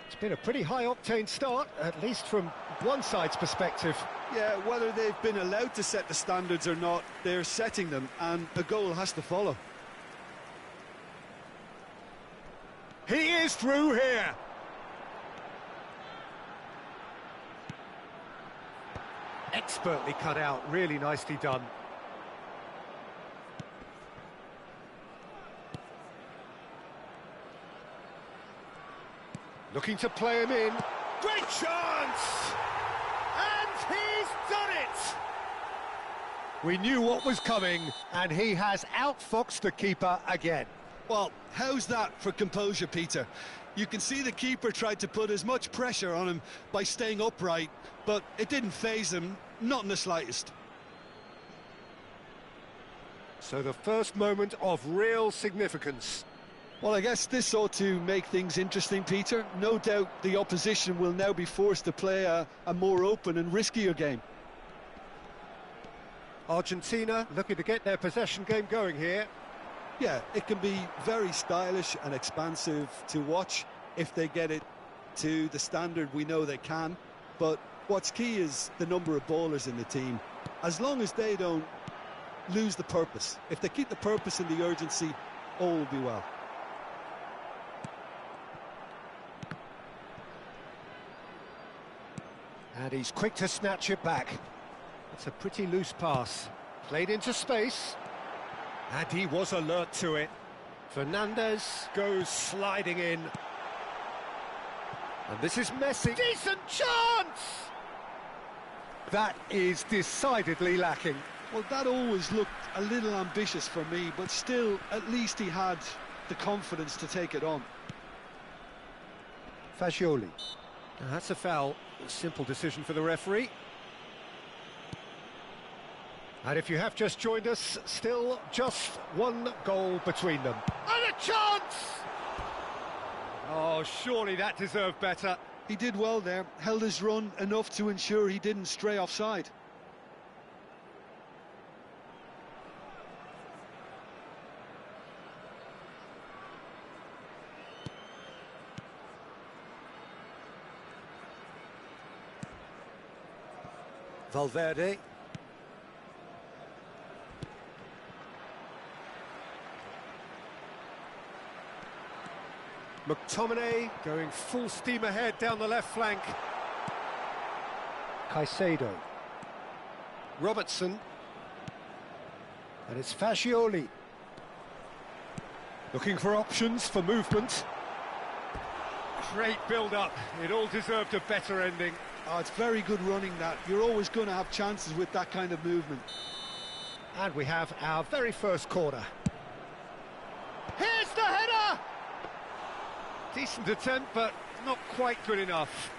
It's been a pretty high-octane start, at least from one side's perspective. Yeah, whether they've been allowed to set the standards or not, they're setting them, and a goal has to follow. He is through here. Expertly cut out, really nicely done. Looking to play him in. Great chance! And he's done it! We knew what was coming, and he has outfoxed the keeper again. Well, how's that for composure, Peter? You can see the keeper tried to put as much pressure on him by staying upright, but it didn't faze him, not in the slightest. So the first moment of real significance. Well, I guess this ought to make things interesting, Peter. No doubt the opposition will now be forced to play a more open and riskier game. Argentina looking to get their possession game going here. Yeah, it can be very stylish and expansive to watch if they get it to the standard we know they can. But what's key is the number of ballers in the team. As long as they don't lose the purpose, if they keep the purpose and the urgency, all will be well. And he's quick to snatch it back. It's a pretty loose pass. Played into space. And he was alert to it. Fernandez goes sliding in. And this is Messi. Decent chance! That is decidedly lacking. Well, that always looked a little ambitious for me, but still, at least he had the confidence to take it on. Fagioli. Now, that's a foul. A simple decision for the referee. And if you have just joined us, still just one goal between them. And a chance! Oh, surely that deserved better. He did well there, held his run enough to ensure he didn't stray offside. Valverde. McTominay going full steam ahead down the left flank. Caicedo. Robertson. And it's Fagioli. Looking for options for movement. Great build-up. It all deserved a better ending. Oh, it's very good running that. You're always going to have chances with that kind of movement. And we have our very first corner. Here's the header! Decent attempt, but not quite good enough.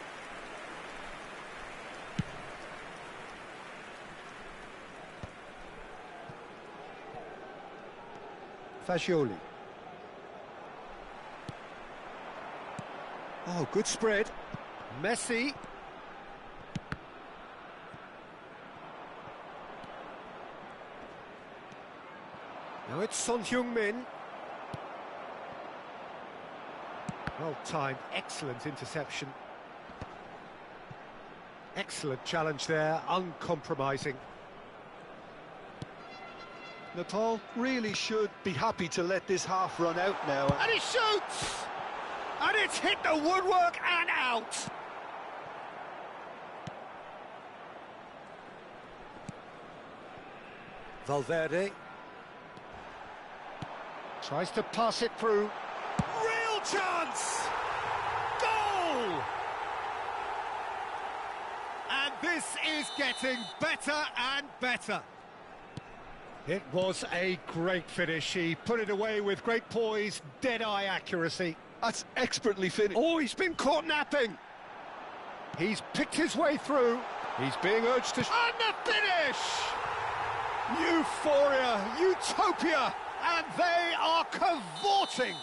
Fagioli. Oh, good spread. Messi. Now it's Son Heung-min. Well timed, excellent interception. Excellent challenge there, uncompromising. Nepal really should be happy to let this half run out now. And he shoots! And it's hit the woodwork and out! Valverde. Tries to pass it through. Real chance! Goal! And this is getting better and better. It was a great finish. He put it away with great poise, dead-eye accuracy. That's expertly finished. Oh, he's been caught napping. He's picked his way through. He's being urged to... And the finish! Euphoria, utopia, and they are cavorting.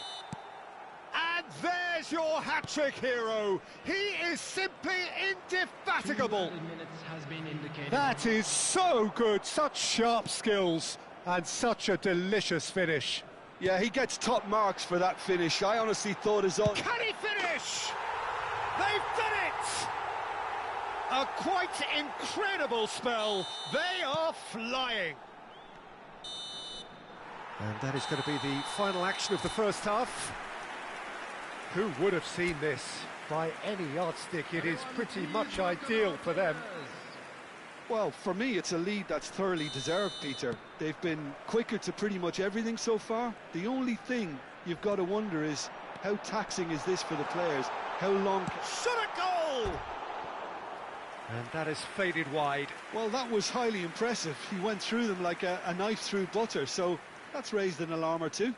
And there's your hat-trick hero. He is simply indefatigable. That is so good, such sharp skills, and such a delicious finish. Yeah, he gets top marks for that finish. I honestly thought his own... Can he finish? They've done it! A quite incredible spell. They are flying. And that is going to be the final action of the first half. Who would have seen this? By any yardstick, it is pretty much ideal for them. Well, for me, it's a lead that's thoroughly deserved, Peter. They've been quicker to pretty much everything so far. The only thing you've got to wonder is, how taxing is this for the players? How long... Shot a goal! And that is faded wide. Well, that was highly impressive. He went through them like a knife through butter, so that's raised an alarm or two.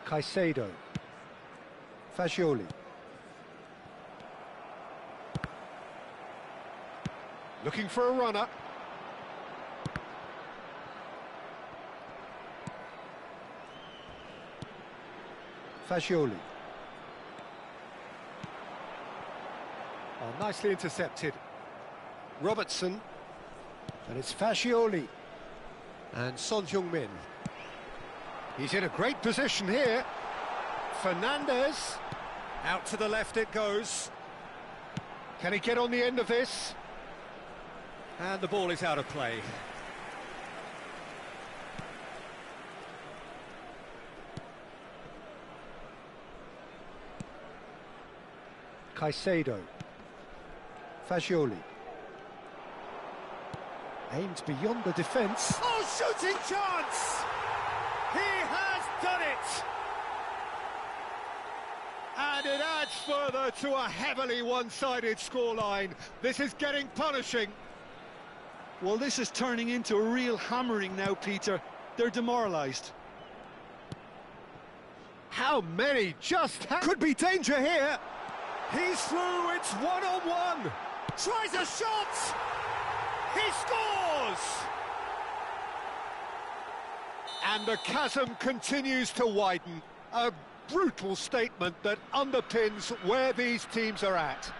Caicedo. Fagioli. Looking for a runner. Fagioli. Oh, nicely intercepted. Robertson. And it's Fagioli. And Son Heung-min. He's in a great position here. Fernandez. Out to the left it goes. Can he get on the end of this? And the ball is out of play. Caicedo. Fagioli. Aimed beyond the defence. Oh, shooting chance! He has done it! And it adds further to a heavily one-sided scoreline. This is getting punishing. Well, this is turning into a real hammering now, Peter. They're demoralised. How many just could be danger here? He's through, it's one-on-one. Tries a shot! He scores! And the chasm continues to widen. A brutal statement that underpins where these teams are at.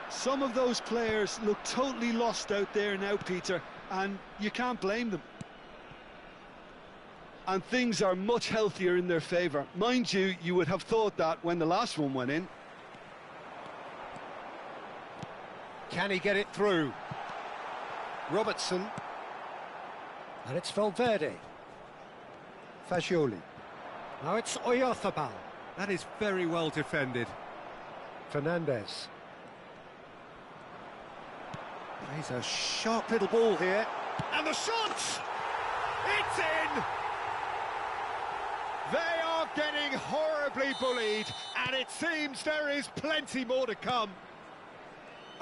Some of those players look totally lost out there now, Peter, and you can't blame them. And things are much healthier in their favour. Mind you, you would have thought that when the last one went in. Can he get it through? Robertson. And it's Valverde. Fagioli. Now it's Oyarzabal. That is very well defended. Fernandez. Plays a sharp little ball here. And the shot! It's in! They are getting horribly bullied, and it seems there is plenty more to come.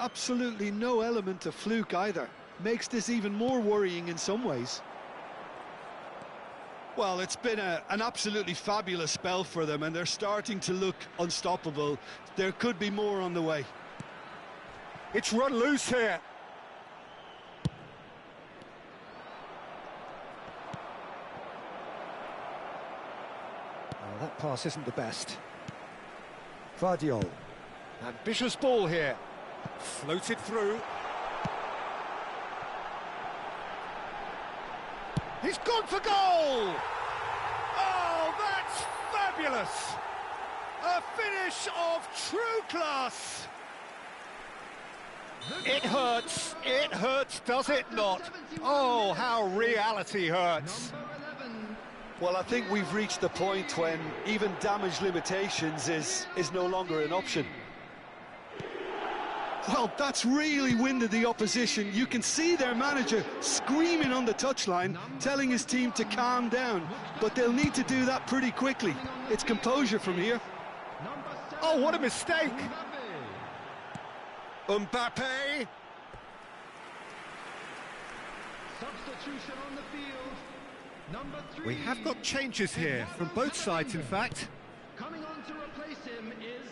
Absolutely no element of fluke either. Makes this even more worrying in some ways. Well, it's been an absolutely fabulous spell for them, and they're starting to look unstoppable. There could be more on the way. It's run loose here. Oh, that pass isn't the best. Vardiol. Ambitious ball here. Floated through. He's gone for goal! Oh, that's fabulous! A finish of true class! It hurts, does it not? Oh, how reality hurts. Well, I think we've reached the point when even damage limitations is no longer an option. Well, that's really winded the opposition. You can see their manager screaming on the touchline, telling his team to calm down. But they'll need to do that pretty quickly. It's composure from here. Oh, what a mistake! Mbappe! Substitution on the field. Number 3. We have got changes here, from both sides, in fact. Coming on to replace him is...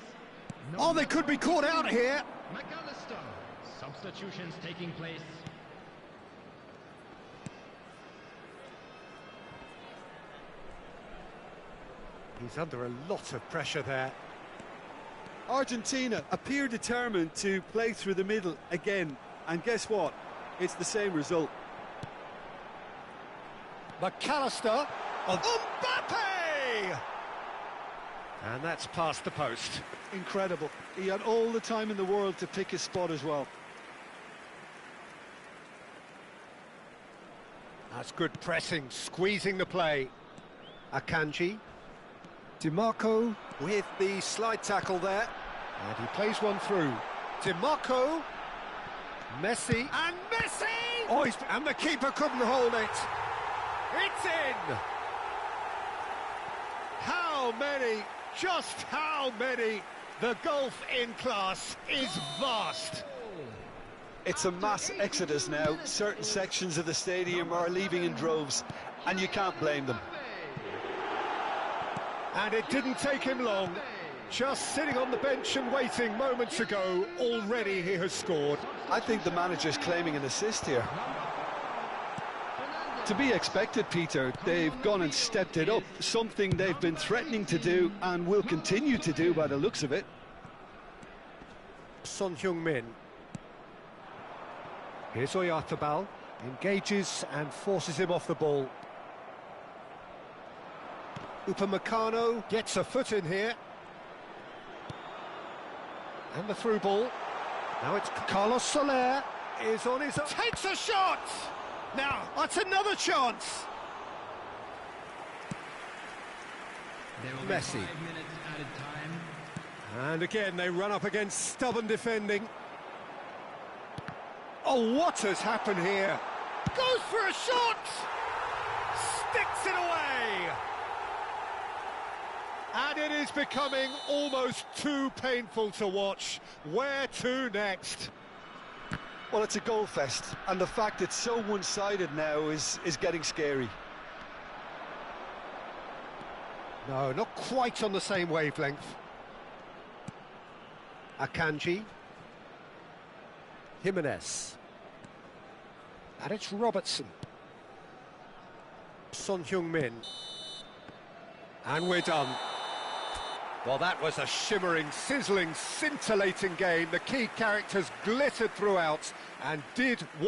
Oh, they could be caught out here! McAllister. Substitutions taking place. He's under a lot of pressure there. Argentina appear determined to play through the middle again. And guess what? It's the same result. McAllister of Mbappe! And that's past the post. Incredible. He had all the time in the world to pick his spot as well. That's good pressing, squeezing the play. Akanji. DiMarco with the slide tackle there. And he plays one through. DiMarco. Messi. And Messi! Oh, and the keeper couldn't hold it. It's in! How many? Just how many? The gulf in class is vast. It's a mass exodus now. Certain sections of the stadium are leaving in droves, and you can't blame them. And it didn't take him long. Just sitting on the bench and waiting moments ago, already he has scored. I think the manager's claiming an assist here. To be expected, Peter. They've gone and stepped it up, something they've been threatening to do and will continue to do by the looks of it. Son Heung-min. Here's Oyarzabal, engages and forces him off the ball. Upamecano gets a foot in here. And the through ball. Now it's Carlos Soler is on his own. Takes a shot! Now, that's another chance. There will be Messi. 5 minutes added time. And again, they run up against stubborn defending. Oh, what has happened here? Goes for a shot! Sticks it away! And it is becoming almost too painful to watch. Where to next? Well, it's a goal fest, and the fact it's so one-sided now is getting scary. No, not quite on the same wavelength. Akanji. Jimenez. And it's Robertson. Son Heung-min. And we're done. Well, that was a shimmering, sizzling, scintillating game. The key characters glittered throughout and did what